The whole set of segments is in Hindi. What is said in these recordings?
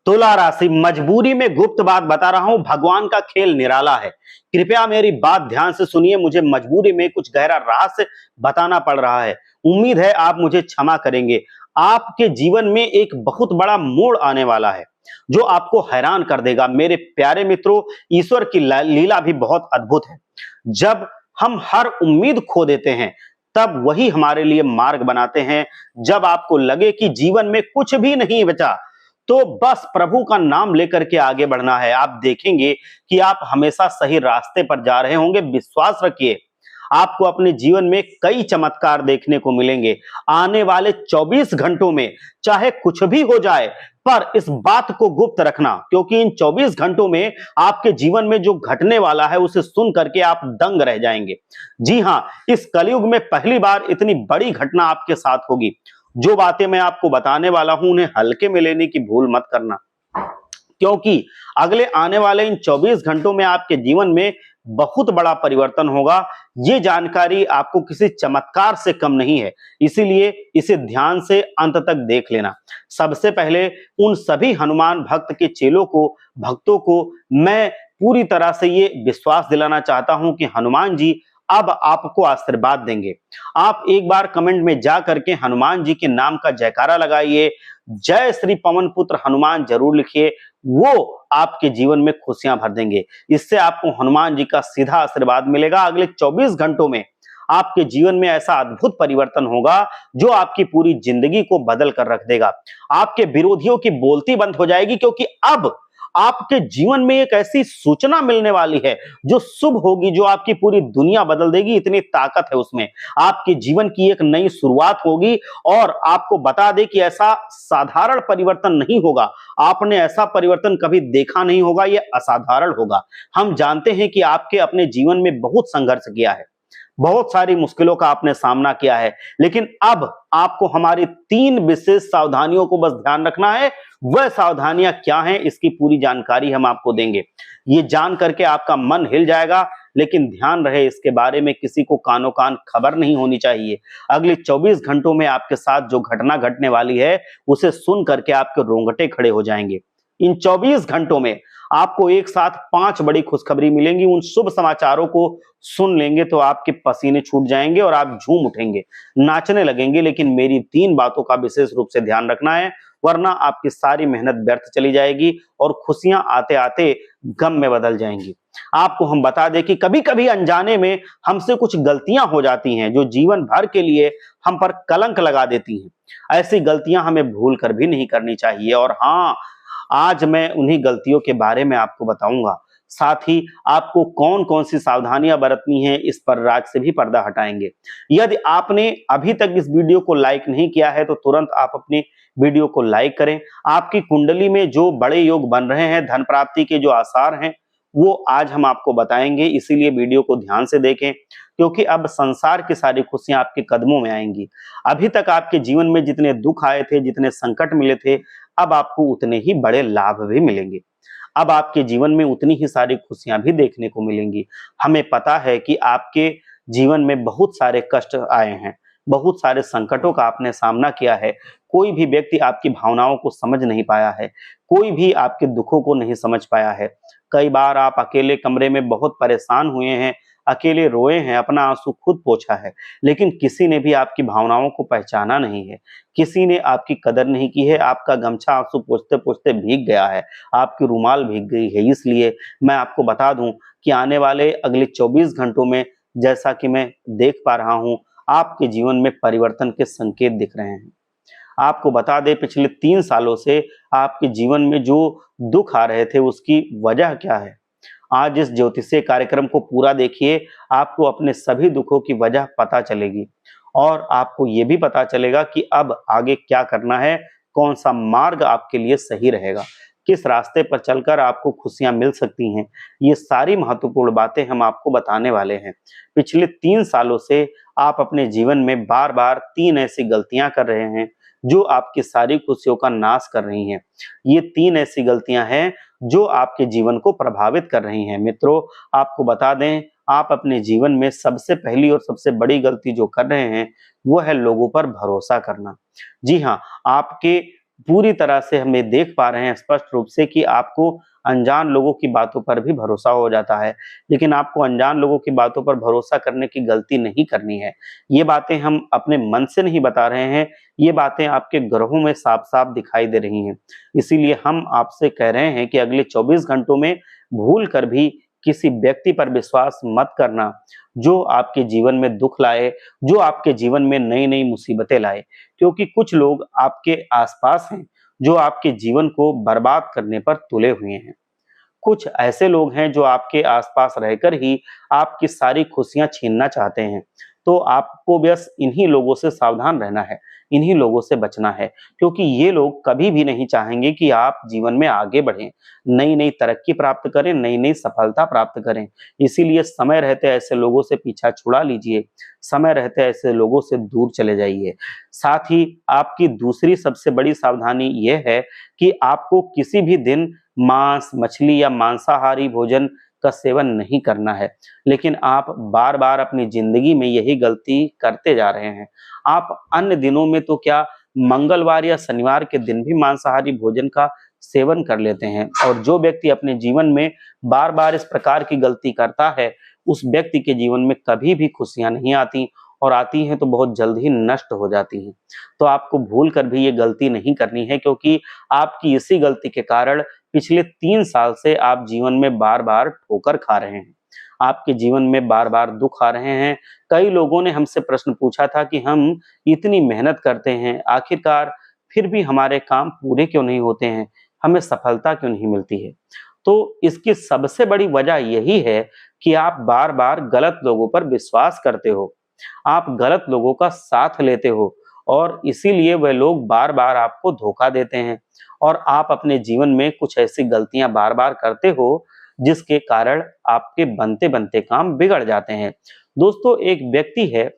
तुला राशि, मजबूरी में गुप्त बात बता रहा हूं, भगवान का खेल निराला है। कृपया मेरी बात ध्यान से सुनिए, मुझे मजबूरी में कुछ गहरा रहस्य बताना पड़ रहा है। उम्मीद है आप मुझे क्षमा करेंगे। आपके जीवन में एक बहुत बड़ा मोड़ आने वाला है जो आपको हैरान कर देगा। मेरे प्यारे मित्रों, ईश्वर की लीला भी बहुत अद्भुत है। जब हम हर उम्मीद खो देते हैं तब वही हमारे लिए मार्ग बनाते हैं। जब आपको लगे कि जीवन में कुछ भी नहीं बचा तो बस प्रभु का नाम लेकर के आगे बढ़ना है। आप देखेंगे कि आप हमेशा सही रास्ते पर जा रहे होंगे। विश्वास रखिए, आपको अपने जीवन में कई चमत्कार देखने को मिलेंगे। आने वाले 24 घंटों में चाहे कुछ भी हो जाए, पर इस बात को गुप्त रखना, क्योंकि इन 24 घंटों में आपके जीवन में जो घटने वाला है उसे सुन करके आप दंग रह जाएंगे। जी हां, इस कलयुग में पहली बार इतनी बड़ी घटना आपके साथ होगी। जो बातें मैं आपको बताने वाला हूं उन्हें हल्के में लेने की भूल मत करना, क्योंकि अगले आने वाले इन 24 घंटों में आपके जीवन में बहुत बड़ा परिवर्तन होगा। ये जानकारी आपको किसी चमत्कार से कम नहीं है, इसीलिए इसे ध्यान से अंत तक देख लेना। सबसे पहले उन सभी हनुमान भक्त के चेलों को, भक्तों को मैं पूरी तरह से ये विश्वास दिलाना चाहता हूं कि हनुमान जी अब आपको आशीर्वाद देंगे। आप एक बार कमेंट में जा करके हनुमान जी के नाम का जयकारा लगाइए, जय श्री पवन पुत्र हनुमान जरूर लिखिए। वो आपके जीवन में खुशियां भर देंगे। इससे आपको हनुमान जी का सीधा आशीर्वाद मिलेगा। अगले 24 घंटों में आपके जीवन में ऐसा अद्भुत परिवर्तन होगा जो आपकी पूरी जिंदगी को बदल कर रख देगा। आपके विरोधियों की बोलती बंद हो जाएगी, क्योंकि अब आपके जीवन में एक ऐसी सूचना मिलने वाली है जो शुभ होगी, जो आपकी पूरी दुनिया बदल देगी। इतनी ताकत है उसमें। आपके जीवन की एक नई शुरुआत होगी और आपको बता दें कि ऐसा साधारण परिवर्तन नहीं होगा। आपने ऐसा परिवर्तन कभी देखा नहीं होगा, यह असाधारण होगा। हम जानते हैं कि आपके अपने जीवन में बहुत संघर्ष किया है, बहुत सारी मुश्किलों का आपने सामना किया है, लेकिन अब आपको हमारी 3 विशेष सावधानियों को बस ध्यान रखना है। वह सावधानियां क्या हैं, इसकी पूरी जानकारी हम आपको देंगे। ये जान करके आपका मन हिल जाएगा, लेकिन ध्यान रहे इसके बारे में किसी को कानो कान खबर नहीं होनी चाहिए। अगले 24 घंटों में आपके साथ जो घटना घटने वाली है उसे सुन करके आपके रोंगटे खड़े हो जाएंगे। इन 24 घंटों में आपको एक साथ 5 बड़ी खुशखबरी मिलेंगी। उन शुभ समाचारों को सुन लेंगे तो आपके पसीने छूट जाएंगे और आप झूम उठेंगे, नाचने लगेंगे। लेकिन मेरी 3 बातों का विशेष रूप से ध्यान रखना है, वरना आपकी सारी मेहनत व्यर्थ चली जाएगी और खुशियां आते आते गम में बदल जाएंगी। आपको हम बता दें कि कभी कभी अनजाने में हमसे कुछ गलतियां हो जाती हैं जो जीवन भर के लिए हम पर कलंक लगा देती हैं। ऐसी गलतियां हमें भूल कर भी नहीं करनी चाहिए। और हाँ, आज मैं उन्हीं गलतियों के बारे में आपको बताऊंगा। साथ ही आपको कौन कौन सी सावधानियां बरतनी है, इस पर राज से भी पर्दा हटाएंगे। यदि आपने अभी तक इस वीडियो को लाइक नहीं किया है तो तुरंत आप अपनी वीडियो को लाइक करें। आपकी कुंडली में जो बड़े योग बन रहे हैं, धन प्राप्ति के जो आसार हैं, वो आज हम आपको बताएंगे। इसीलिए वीडियो को ध्यान से देखें, क्योंकि अब संसार की सारी खुशियां आपके कदमों में आएंगी। अभी तक आपके जीवन में जितने दुख आए थे, जितने संकट मिले थे, अब आपको उतने ही बड़े लाभ भी मिलेंगे। अब आपके जीवन में उतनी ही सारी खुशियां भी देखने को मिलेंगी। हमें पता है कि आपके जीवन में बहुत सारे कष्ट आए हैं, बहुत सारे संकटों का आपने सामना किया है। कोई भी व्यक्ति आपकी भावनाओं को समझ नहीं पाया है, कोई भी आपके दुखों को नहीं समझ पाया है। कई बार आप अकेले कमरे में बहुत परेशान हुए हैं, अकेले रोए हैं, अपना आंसू खुद पोंछा है, लेकिन किसी ने भी आपकी भावनाओं को पहचाना नहीं है, किसी ने आपकी कदर नहीं की है। आपका गमछा आंसू पोंछते पोंछते भीग गया है, आपकी रुमाल भीग गई है। इसलिए मैं आपको बता दूं कि आने वाले अगले 24 घंटों में, जैसा कि मैं देख पा रहा हूं, आपके जीवन में परिवर्तन के संकेत दिख रहे हैं। आपको बता दें, पिछले 3 सालों से आपके जीवन में जो दुख आ रहे थे उसकी वजह क्या है। आज इस ज्योतिषीय कार्यक्रम को पूरा देखिए, आपको अपने सभी दुखों की वजह पता चलेगी और आपको ये भी पता चलेगा कि अब आगे क्या करना है, कौन सा मार्ग आपके लिए सही रहेगा, किस रास्ते पर चलकर आपको खुशियां मिल सकती हैं। ये सारी महत्वपूर्ण बातें हम आपको बताने वाले हैं। पिछले 3 सालों से आप अपने जीवन में बार बार 3 ऐसी गलतियां कर रहे हैं जो आपकी सारी खुशियों का नाश कर रही हैं। ये 3 ऐसी गलतियां हैं जो आपके जीवन को प्रभावित कर रही हैं। मित्रों, आपको बता दें, आप अपने जीवन में सबसे पहली और सबसे बड़ी गलती जो कर रहे हैं वो है लोगों पर भरोसा करना। जी हाँ, आपके पूरी तरह से हमें देख पा रहे हैं स्पष्ट रूप से कि आपको अनजान लोगों की बातों पर भी भरोसा हो जाता है। लेकिन आपको अनजान लोगों की बातों पर भरोसा करने की गलती नहीं करनी है। ये बातें हम अपने मन से नहीं बता रहे हैं, ये बातें आपके ग्रहों में साफ-साफ दिखाई दे रही हैं। इसीलिए हम आपसे कह रहे हैं कि अगले 24 घंटों में भूल कर भी किसी व्यक्ति पर विश्वास मत करना, जो आपके जीवन में दुःख लाए, जो आपके जीवन में नई-नई मुसीबतें लाए। क्योंकि कुछ लोग आपके आस-पास हैं, जो आपके जीवन को बर्बाद करने पर तुले हुए हैं। कुछ ऐसे लोग हैं जो आपके आस-पास रहकर ही आपकी सारी खुशियाँ छीनना चाहते हैं। तो आपको बस इन्हीं लोगों से सावधान रहना है, इन्हीं लोगों से बचना है, क्योंकि ये लोग कभी भी नहीं चाहेंगे कि आप जीवन में आगे बढ़ें, नई-नई तरक्की प्राप्त करें, नई-नई सफलता प्राप्त करें। इसीलिए समय रहते ऐसे लोगों से पीछा छुड़ा लीजिए, समय रहते ऐसे लोगों से दूर चले जाइए। साथ ही आपकी दूसरी सबसे बड़ी सावधानी ये है कि आपको किसी भी दिन मांस, मछली या मांसाहारी भोजन का सेवन नहीं करना है। लेकिन आप बार-बार अपनी ज़िंदगी में यही गलती करते जा रहे हैं। आप अन्य दिनों में तो क्या मंगलवार या शनिवार के दिन भी मांसाहारी भोजन का सेवन कर लेते हैं और जो व्यक्ति अपने जीवन में बार-बार इस प्रकार की गलती करता है, उस व्यक्ति के जीवन में कभी भी खुशियाँ नहीं आती और आती हैं तो बहुत जल्द ही नष्ट हो जाती हैं। तो आपको भूल कर भी ये गलती नहीं करनी है क्योंकि आपकी इसी गलती के कारण पिछले 3 साल से आप जीवन में बार-बार ठोकर खा रहे हैं। आपके जीवन में बार-बार दुःख आ रहे हैं। कई लोगों ने हमसे प्रश्न पूछा था कि हम इतनी मेहनत करते हैं, आखिरकार फिर भी हमारे काम पूरे क्यों नहीं होते हैं? हमें सफलता क्यों नहीं मिलती है? तो इसकी सबसे बड़ी वजह यही है कि आप बार-बार गलत लोगों पर विश्वास करते हो। आप गलत लोगों का साथ लेते हो और इसीलिए वह लोग बार-बार आपको धोखा देते हैं और आप अपने जीवन में कुछ ऐसी गलतियां बार-बार करते हो जिसके कारण आपके बनते-बनते काम बिगड़ जाते हैं। दोस्तों, एक व्यक्ति है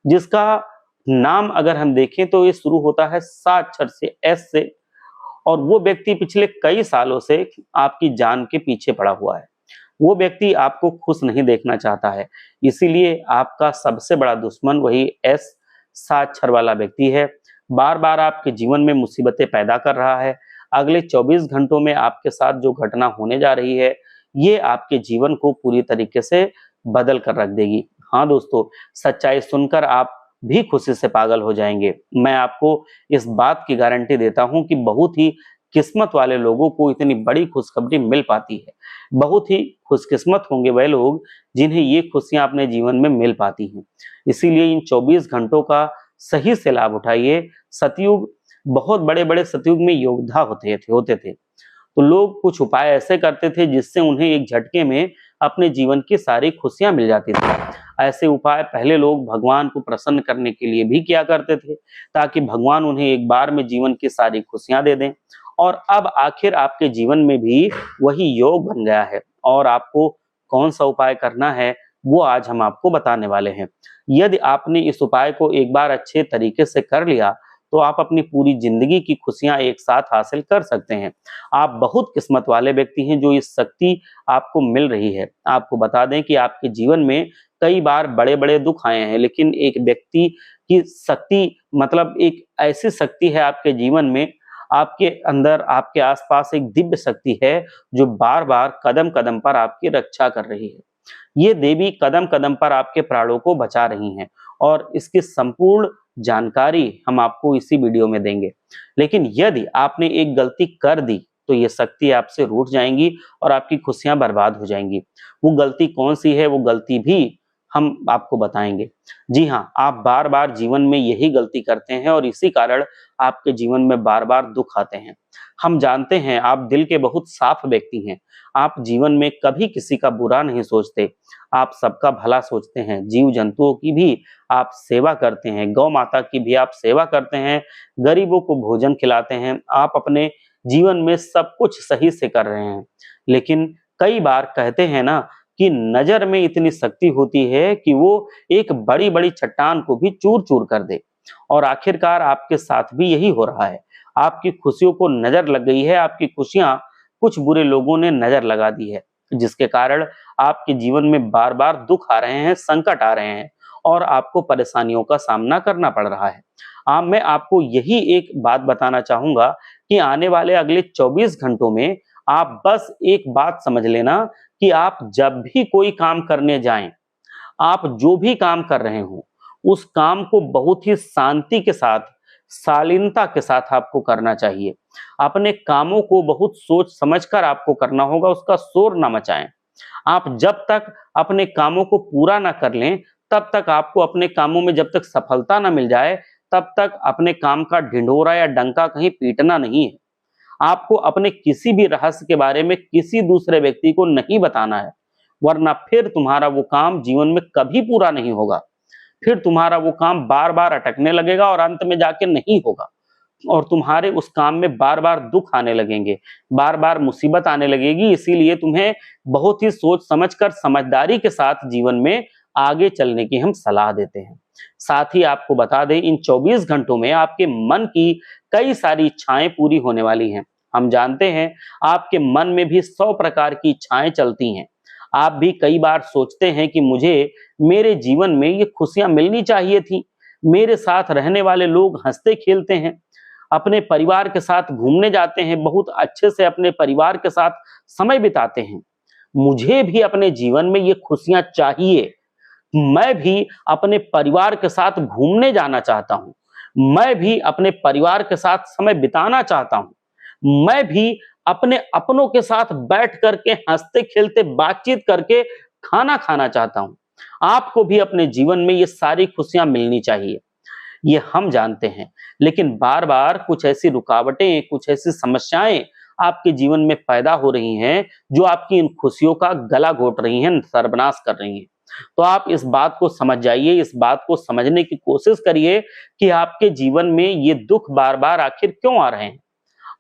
जिसका नाम अगर हम देखें तो ये शुरू होता है 7 अक्षर से, एस से, और वो व्यक्ति पिछले कई सालों से आपकी जान के पीछे पड़ा हुआ है। वो व्यक्ति आपको खुश नहीं देखना चाहता है। इसीलिए आपका सबसे बड़ा दुश्मन वही एस 7 अक्षर वाला व्यक्ति है। बार-बार आपके जीवन में मुसीबतें पैदा कर रहा है। अगले 24 घंटों में आपके साथ जो घटना होने जा रही है, ये आपके जीवन को पूरी तरीके से बदल कर रख देगी। हाँ दोस्तों, सच्चाई सुनकर आप भी खुशी से पागल हो जाएँगे। मैं आपको इस बात की गारंटी देता हूँ कि बहुत ही किस्मत वाले लोगों को इतनी बड़ी खुशखबरी मिल पाती है। बहुत ही खुशकिस्मत होंगे वह लोग जिन्हें ये खुशियाँ अपने जीवन में मिल पाती हैं। इसीलिए इन 24 घंटों का सही से लाभ उठाइए। सतयुग, बहुत बड़े-बड़े सतयुग में योद्धा होते थे। तो लोग कुछ उपाय ऐसे करते थे जिससे उन्हें एक झटके में अपने जीवन की सारी खुशियाँ मिल जाती थी। ऐसे उपाय पहले लोग भगवान को प्रसन्न करने के लिए भी किया करते थे, ताकि भगवान उन्हें एक बार में जीवन की सारी खुशियाँ दे दें। और अब आखिर आपके जीवन में भी वही योग बन गया है और आपको कौन-सा उपाय करना है, वो आज हम आपको बताने वाले हैं। यदि आपने इस उपाय को एक बार अच्छे तरीके से कर लिया, तो आप अपनी पूरी ज़िंदगी की खुशियाँ एक साथ हासिल कर सकते हैं। आप बहुत किस्मत वाले व्यक्ति हैं जो इस शक्ति आपको मिल रही है। आपको बता दें कि आपके जीवन में कई बार बड़े-बड़े दुःख आए हैं, लेकिन एक व्यक्ति की शक्ति, मतलब एक ऐसी शक्ति है आपके जीवन में, आपके अंदर, आपके आस-पास एक दिव्य शक्ति है, जो बार-बार कदम-कदम पर आपकी रक्षा कर रही है। ये देवी कदम-कदम पर आपके प्राणों को बचा रही हैं और इसकी संपूर्ण जानकारी हम आपको इसी वीडियो में देंगे। लेकिन यदि आपने एक गलती कर दी, तो ये शक्ति आपसे रूठ जाएँगी और आपकी खुशियाँ बर्बाद हो जाएँगी। वो गलती कौन-सी है, वो गलती भी हम आपको बताएँगे। जी हाँ, आप बार-बार जीवन में यही गलती करते हैं और इसी कारण आपके जीवन में बार-बार दुःख आते हैं। हम जानते हैं आप दिल के बहुत साफ व्यक्ति हैं। आप जीवन में कभी किसी का बुरा नहीं सोचते। आप सबका भला सोचते हैं। जीव-जंतुओं की भी आप सेवा करते हैं, गौ माता की भी आप सेवा करते हैं, गरीबों को भोजन खिलाते हैं। आप अपने जीवन में सब कुछ सही से कर रहे हैं। लेकिन कई बार कहते हैं ना कि नज़र में इतनी शक्ति होती है कि वो एक बड़ी-बड़ी चट्टान को भी चूर-चूर कर दे। और आखिरकार आपके साथ भी यही हो रहा है। आपकी खुशियों को नज़र लग गई है, आपकी खुशियाँ कुछ बुरे लोगों ने नज़र लगा दी है, जिसके कारण आपके जीवन में बार-बार दुःख आ रहे हैं, संकट आ रहे हैं और आपको परेशानियों का सामना करना पड़ रहा है। मैं आपको यही एक बात बताना चाहूँगा कि आने वाले अगले 24 घंटों में आप बस एक बात समझ लेना कि आप जब भी कोई काम करने जाएँ, आप जो भी काम कर रहे हो, उस काम को बहुत ही शांति के साथ, शालीनता के साथ आपको करना चाहिए। अपने कामों को बहुत सोच समझ कर आपको करना होगा, उसका शोर ना मचाएँ। आप जब तक अपने कामों को पूरा ना कर लें, तब तक आपको अपने कामों में जब तक सफलता ना मिल जाए, तब तक अपने काम का ढिंढोरा या डंका कहीं पीटना नहीं है। आपको अपने किसी भी रहस्य के बारे में किसी दूसरे व्यक्ति को नहीं बताना है, वरना फिर तुम्हारा वो काम जीवन में कभी पूरा नहीं होगा। फिर तुम्हारा वो काम बार-बार अटकने लगेगा और अंत में जाके नहीं होगा। और तुम्हारे उस काम में बार-बार दुख आने लगेंगे, बार-बार मुसीबत आने लगेगी। इसीलिए तुम्हें बहुत ही सोच समझ कर समझदारी के साथ जीवन में आगे चलने की हम सलाह देते हैं। साथ ही आपको बता दें, इन 24 घंटों में आपके मन की कई सारी इच्छाएं पूरी होने वाली हैं। हम जानते हैं आपके मन में भी 100 प्रकार की इच्छाएं चलती हैं। आप भी कई बार सोचते हैं कि मुझे मेरे जीवन में ये खुशियां मिलनी चाहिए थी। मेरे साथ रहने वाले लोग हंसते खेलते हैं, अपने परिवार के साथ घूमने जाते हैं, बहुत अच्छे से अपने परिवार के साथ समय बिताते हैं। मुझे भी अपने जीवन में ये खुशियां चाहिए। मैं भी अपने परिवार के साथ घूमने जाना चाहता हूँ। मैं भी अपने परिवार के साथ समय बिताना चाहता हूँ। मैं भी अपने अपनों के साथ बैठ करके हंसते खेलते बातचीत करके खाना खाना चाहता हूँ। आपको भी अपने जीवन में ये सारी खुशियां मिलनी चाहिए, ये हम जानते हैं। लेकिन बार-बार कुछ ऐसी रुकावटें, कुछ ऐसी समस्याएं आपके जीवन में पैदा हो रही हैं, जो आपकी इन खुशियों का गला घोट रही हैं, सर्वनाश कर रही हैं। तो आप इस बात को समझ जाइए, इस बात को समझने की कोशिश करिए कि आपके जीवन में ये दुख बार-बार आखिर क्यों आ रहे हैं।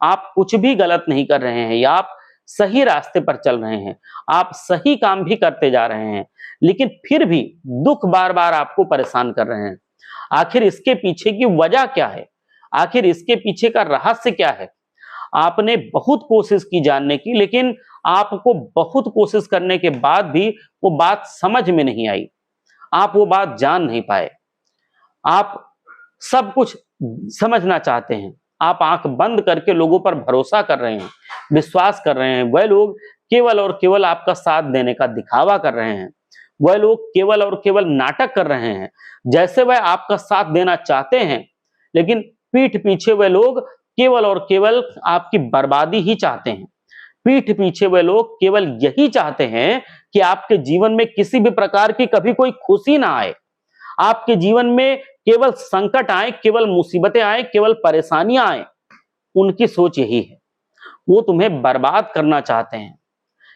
आप कुछ भी गलत नहीं कर रहे हैं, या आप सही रास्ते पर चल रहे हैं, आप सही काम भी करते जा रहे हैं, लेकिन फिर भी दुख बार-बार आपको परेशान कर रहे हैं। आखिर इसके पीछे की वजह क्या है? आखिर इसके पीछे का रहस्य क्या है? आपने बहुत कोशिश की जानने की, लेकिन आपको बहुत कोशिश करने के बाद भी वो बात समझ में नहीं आई। आप वो बात जान नहीं पाए। आप सब कुछ समझना चाहते हैं। आप आंख बंद करके लोगों पर भरोसा कर रहे हैं, विश्वास कर रहे हैं। वह लोग केवल और केवल आपका साथ देने का दिखावा कर रहे हैं। वह लोग केवल और केवल नाटक कर रहे हैं, जैसे वह आपका साथ देना चाहते हैं, लेकिन पीठ पीछे वह लोग केवल और केवल आपकी बर्बादी ही चाहते हैं। पीठ पीछे वे लोग केवल यही चाहते हैं कि आपके जीवन में किसी भी प्रकार की कभी कोई खुशी ना आए। आपके जीवन में केवल संकट आए, केवल मुसीबतें आए, केवल परेशानियां आए। उनकी सोच यही है। वो तुम्हें बर्बाद करना चाहते हैं।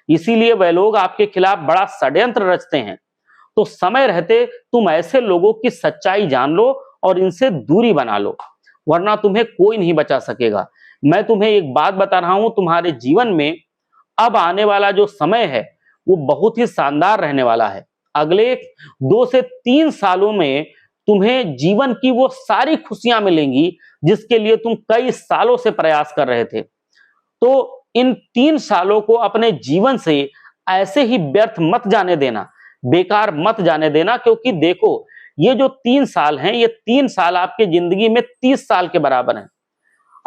इसीलिए वे लोग आपके खिलाफ बड़ा षड्यंत्र रचते हैं। तो समय रहते तुम ऐसे लोगों की सच्चाई जान लो और इनसे दूरी बना लो, वरना तुम्हें कोई नहीं बचा सकेगा। मैं तुम्हें एक बात बता रहा हूं, तुम्हारे जीवन में अब आने वाला जो समय है वो बहुत ही शानदार रहने वाला है। अगले 2 से 3 सालों में तुम्हें जीवन की वो सारी खुशियां मिलेंगी जिसके लिए तुम कई सालों से प्रयास कर रहे थे। तो इन 3 सालों को अपने जीवन से ऐसे ही व्यर्थ मत जाने देना, बेकार मत जाने देना, क्योंकि देखो, ये जो 3 साल हैं, ये 3 साल आपके जिंदगी में 30 साल के बराबर हैं।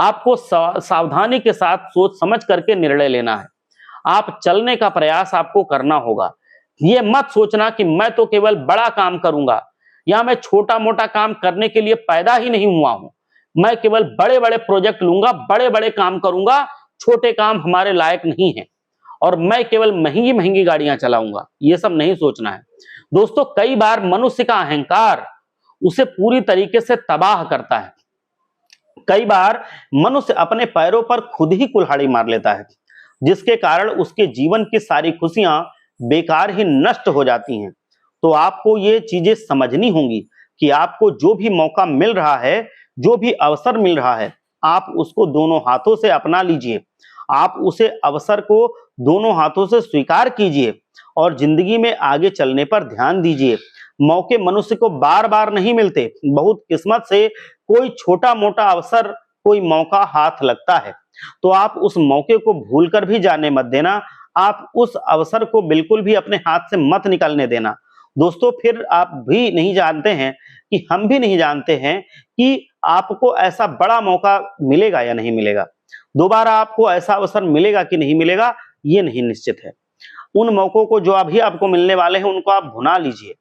आपको सावधानी के साथ सोच समझ करके निर्णय लेना है। आप चलने का प्रयास आपको करना होगा। ये मत सोचना कि मैं तो केवल बड़ा काम करूंगा, या मैं छोटा-मोटा काम करने के लिए पैदा ही नहीं हुआ हूं। मैं केवल बड़े-बड़े प्रोजेक्ट लूंगा, बड़े-बड़े काम करूंगा, छोटे काम हमारे लायक नहीं है, और मैं केवल महंगी-महंगी गाड़ियां चलाऊंगा। ये सब नहीं सोचना है। दोस्तों, कई बार मनुष्य का अहंकार उसे पूरी तरीके से तबाह करता है। कई बार मनुष्य अपने पैरों पर खुद ही कुल्हाड़ी मार लेता है, जिसके कारण उसके जीवन की सारी खुशियां बेकार ही नष्ट हो जाती हैं। तो आपको ये चीजें समझनी होंगी कि आपको जो भी मौका मिल रहा है, जो भी अवसर मिल रहा है, आप उसको दोनों हाथों से अपना लीजिए। आप उसे अवसर को दोनों हाथों से स्वीकार कीजिए और जिंदगी में आगे चलने पर ध्यान दीजिए। मौके मनुष्य को बार-बार नहीं मिलते। बहुत किस्मत से कोई छोटा-मोटा अवसर, कोई मौका हाथ लगता है। तो आप उस मौके को भूलकर भी जाने मत देना। आप उस अवसर को बिल्कुल भी अपने हाथ से मत निकलने देना। दोस्तों फिर आप भी नहीं जानते हैं कि हम भी नहीं जानते हैं कि आपको ऐसा बड़ा मौका मिलेगा या नहीं मिलेगा। दोबारा आपको ऐसा अवसर मिलेगा कि नहीं मिलेगा, ये नहीं निश्चित है। उन मौकों को जो अभी आपको मिलने वाले हैं, उनको आप भुना लीजिए,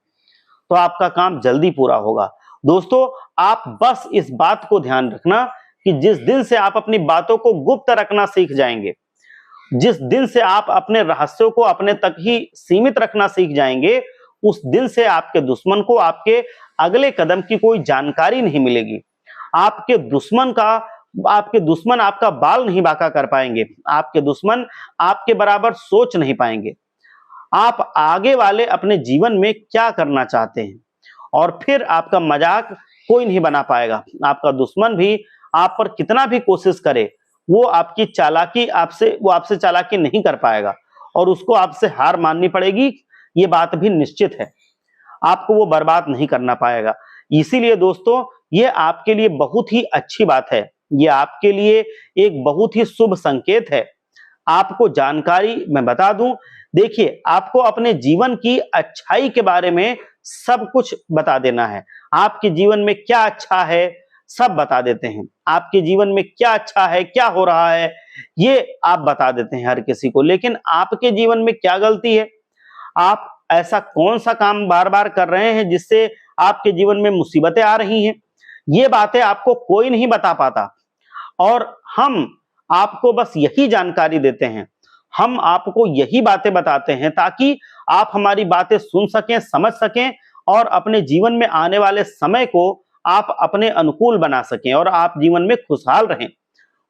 तो आपका काम जल्दी पूरा होगा। दोस्तों, आप बस इस बात को ध्यान रखना कि जिस दिन से आप अपनी बातों को गुप्त रखना सीख जाएंगे, जिस दिन से आप अपने रहस्यों को अपने तक ही सीमित रखना सीख जाएंगे, उस दिन से आपके दुश्मन को आपके अगले कदम की कोई जानकारी नहीं मिलेगी। आपके दुश्मन आपका बाल नहीं बांका कर पाएंगे, आपके दुश्मन आपके बराबर सोच नहीं पाएंगे। आप आगे वाले अपने जीवन में क्या करना चाहते हैं, और फिर आपका मजाक कोई नहीं बना पाएगा। आपका दुश्मन भी आप पर कितना भी कोशिश करे, वो आपसे चालाकी नहीं कर पाएगा, और उसको आपसे हार माननी पड़ेगी। ये बात भी निश्चित है, आपको वो बर्बाद नहीं करना पाएगा। इसीलिए दोस्तों, ये आपके लिए बहुत ही अच्छी बात है, ये आपके लिए एक बहुत ही शुभ संकेत है। आपको जानकारी मैं बता दूं, देखिए, आपको अपने जीवन की अच्छाई के बारे में सब कुछ बता देना है। आपके जीवन में क्या अच्छा है, सब बता देते हैं। आपके जीवन में क्या अच्छा है, क्या हो रहा है, ये आप बता देते हैं हर किसी को। लेकिन आपके जीवन में क्या गलती है, आप ऐसा कौन सा काम बार बार कर रहे हैं जिससे आपके जीवन में मुसीबतें आ रही हैं, ये बातें आपको कोई नहीं बता पाता। और हम आपको बस यही जानकारी देते हैं, हम आपको यही बातें बताते हैं ताकि आप हमारी बातें सुन सकें, समझ सकें, और अपने जीवन में आने वाले समय को आप अपने अनुकूल बना सकें और आप जीवन में खुशहाल रहें।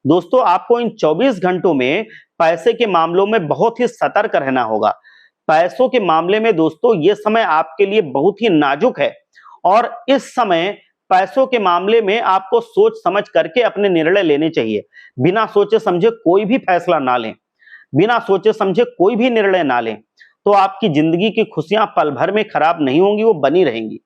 दोस्तों, आपको इन 24 घंटों में पैसे के मामलों में बहुत ही सतर्क रहना होगा। पैसों के मामले में दोस्तों, ये समय आपके लिए बहुत ही नाजुक है, और इस समय पैसों के मामले में आपको सोच समझ करके अपने निर्णय लेने चाहिए। बिना सोचे समझे कोई भी फैसला ना लें, बिना सोचे समझे कोई भी निर्णय ना लें, तो आपकी जिंदगी की खुशियां पल भर में खराब नहीं होंगी, वो बनी रहेंगी।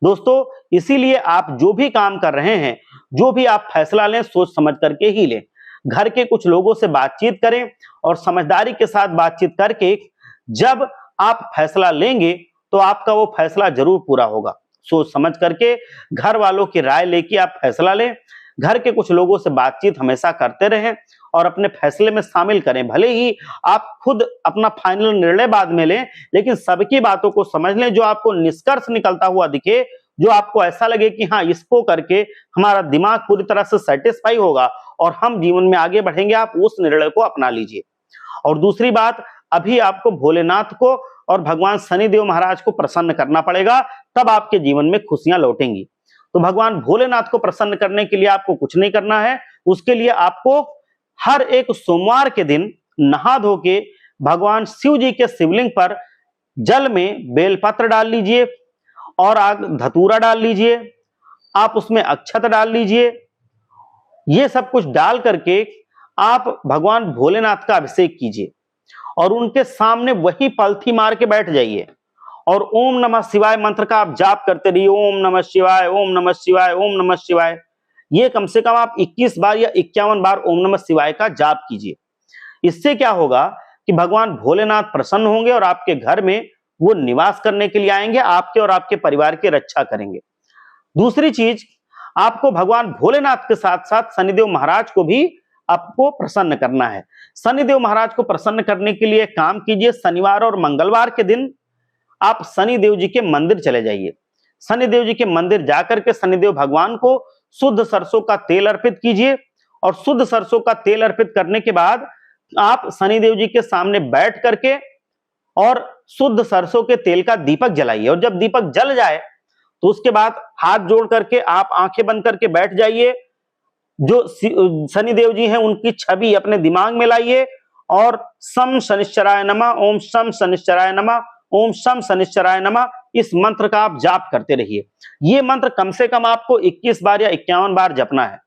दोस्तों, इसीलिए आप जो भी काम कर रहे हैं, जो भी आप फैसला लें, सोच समझ करके ही लें। घर के कुछ लोगों से बातचीत करें, और समझदारी के साथ बातचीत करके जब आप फैसला लेंगे तो आपका वो फैसला जरूर पूरा होगा। सोच समझ करके घर वालों की राय लेके आप फैसला लें। घर के कुछ लोगों से बातचीत हमेशा करते रहें और अपने फैसले में शामिल करें। भले ही आप खुद अपना फाइनल निर्णय बाद में लें, लेकिन सबकी बातों को समझ लें, जो आपको निष्कर्ष निकलता हुआ दिखे, जो आपको ऐसा लगे कि हाँ, इसको करके हमारा दिमाग पूरी तरह से सेटिस्फाई होगा और हम जीवन में आगे बढ़ेंगे, आप उस निर्णय को अपना लीजिए। और दूसरी बात, अभी आपको भोलेनाथ को और भगवान शनिदेव महाराज को प्रसन्न करना पड़ेगा, तब आपके जीवन में खुशियां लौटेंगी। तो भगवान भोलेनाथ को प्रसन्न करने के लिए आपको कुछ नहीं करना है। उसके लिए आपको हर एक सोमवार के दिन नहा धो के भगवान शिव जी के शिवलिंग पर जल में बेलपत्र डाल लीजिए और आग धतूरा डाल लीजिए, आप उसमें अक्षत डाल लीजिए। ये सब कुछ डाल करके आप भगवान भोलेनाथ का अभिषेक कीजिए और उनके सामने वही पलथी मार के बैठ जाइए और ओम नमः शिवाय मंत्र का आप जाप करते रहिए। ओम नमः शिवाय, ओम नमः शिवाय, ओम नमः शिवाय। ये कम से कम आप 21 बार या 51 बार ओम नमः शिवाय का जाप कीजिए। इससे क्या होगा कि भगवान भोलेनाथ प्रसन्न होंगे और आपके घर में वो निवास करने के लिए आएंगे, आपके और आपके परिवार की रक्षा करेंगे। दूसरी चीज, आपको भगवान भोलेनाथ के साथ साथ शनिदेव महाराज को भी आपको प्रसन्न करना है। शनिदेव महाराज को प्रसन्न करने के लिए काम कीजिए, शनिवार और मंगलवार के दिन आप शनिदेव जी के मंदिर चले जाइए। शनिदेव जी के मंदिर जाकर के शनिदेव भगवान को शुद्ध सरसों का तेल अर्पित कीजिए और शुद्ध सरसों का तेल अर्पित करने के बाद आप शनिदेव जी के सामने बैठ करके और शुद्ध सरसों के तेल का दीपक जलाइए। और जब दीपक जल जाए तो उसके बाद हाथ जोड़ करके आप आंखें बंद करके बैठ जाइए। जो शनिदेव जी हैं उनकी छवि अपने दिमाग में लाइए और शम शनिश्चराय नमः, ओम शम शनिश्चराय नमः, ओम शम शनिश्चराय नमः, इस मंत्र का आप जाप करते रहिए। ये मंत्र कम से कम आपको 21 बार या 51 बार जपना है।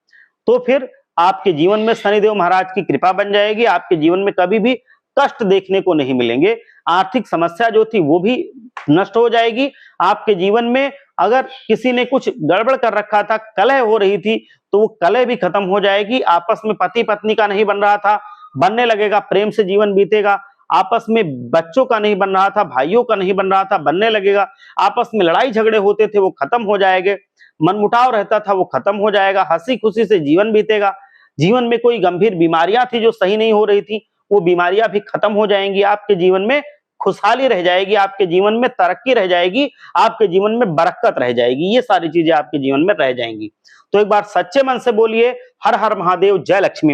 तो फिर आपके जीवन में शनिदेव महाराज की कृपा बन जाएगी। आपके जीवन में कभी भी कष्ट देखने को नहीं मिलेंगे। आर्थिक समस्या जो थी वो भी नष्ट हो जाएगी। आपके जीवन में अगर किसी ने कुछ गड़बड़ कर रखा था, कलह हो रही थी, तो वो कलह भी खत्म हो जाएगी। आपस में पति पत्नी का नहीं बन रहा था, बनने लगेगा, प्रेम से जीवन बीतेगा। आपस में बच्चों का नहीं बन रहा था, भाइयों का नहीं बन रहा था, बनने लगेगा। आपस में लड़ाई झगड़े होते थे, वो खत्म हो जाएंगे। मनमुटाव रहता था, वो खत्म हो जाएगा। हंसी खुशी से जीवन बीतेगा। जीवन में कोई गंभीर बीमारियां थी जो सही नहीं हो रही थी, वो बीमारियां भी खत्म हो जाएंगी। आपके जीवन में खुशहाली रह जाएगी, आपके जीवन में तरक्की रह जाएगी, आपके जीवन में बरकत रह जाएगी। ये सारी चीजें आपके जीवन में रह जाएंगी। तो एक बार सच्चे मन से बोलिए, हर हर महादेव, जय लक्ष्मी माँ।